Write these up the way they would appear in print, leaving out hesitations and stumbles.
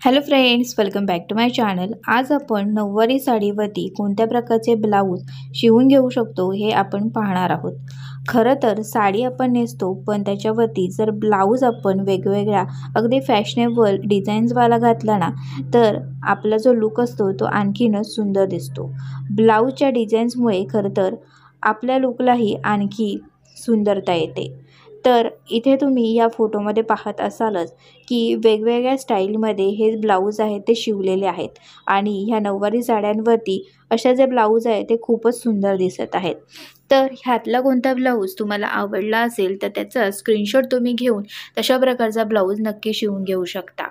Hello friends, welcome back to my channel. आज आपण नऊवारी साडीवरती कोणत्या प्रकारचे ब्लाऊज शिवून घेऊ शकतो हे आपण पाहणार आहोत। खरं तर साडी आपण नेसतो, पण त्याच्यावरती जर ब्लाऊज आपण वेगवेगळ्या अगदी फॅशनेबल डिझाईन्सवाला घातला ना, तर आपला जो लुक असतो तो आणखीनच सुंदर दिसतो। ब्लाऊजच्या डिझाईन्समुळे खरं तर आपल्या लुकलाही आणखी सुंदरता येते। तर इथे तुम्ही या फोटोमध्ये पाहत असालच की वेगवेगळ्या स्टाईलमध्ये हे ब्लाऊज आहेत ते शिवलेले आहेत आणि ह्या नऊवारी साड्यांवरती अशा जे ब्लाऊज आहे ते खूपच सुंदर दिसत आहेत। तर ह्यातला कोणता ब्लाऊज तुम्हाला आवडला असेल तर त्याचा स्क्रीनशॉट तुम्ही घेऊन तशा प्रकारचा ब्लाऊज नक्की शिवून घेऊ शकता।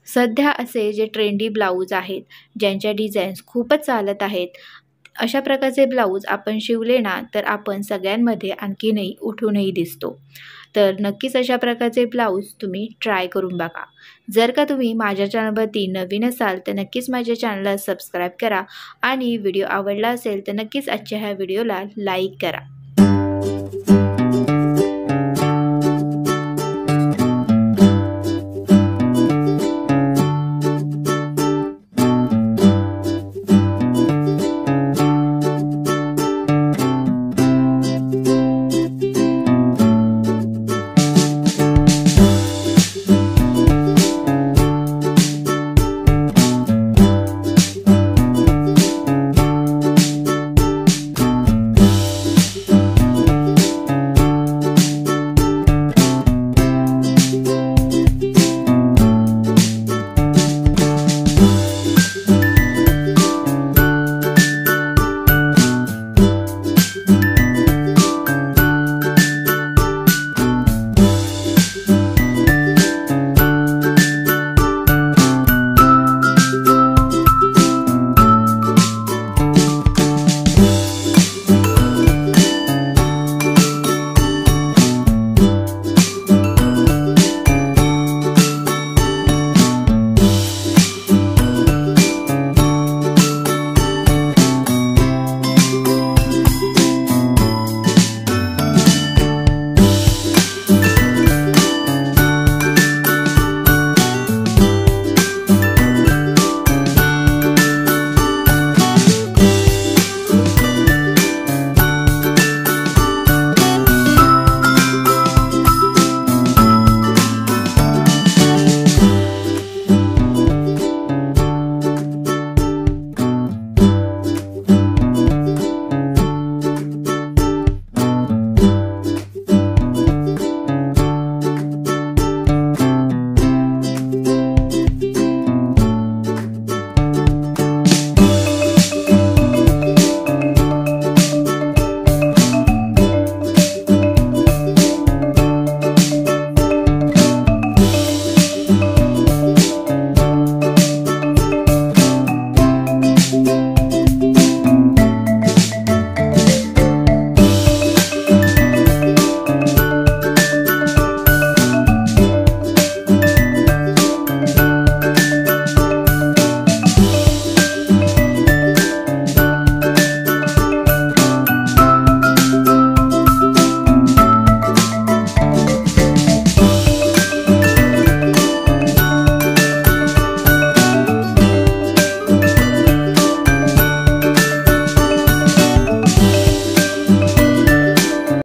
सध्या असे जे ट्रेंडी ब्लाऊज आहेत, ज्यांच्या डिझाईन्स खूपच चालत आहेत, अशा प्रकारचे ब्लाऊज आपण शिवले ना तर आपण सगळ्यांमध्ये आणखीनही उठूनही दिसतो। तर नक्कीच अशा प्रकारचे ब्लाऊज तुम्ही ट्राय करून बघा। जर का तुम्ही माझ्या चॅनलवरती नवीन असाल तर नक्कीच माझ्या चॅनलला सबस्क्राईब करा आणि व्हिडिओ आवडला असेल तर नक्कीच आजच्या ह्या व्हिडिओला लाईक करा।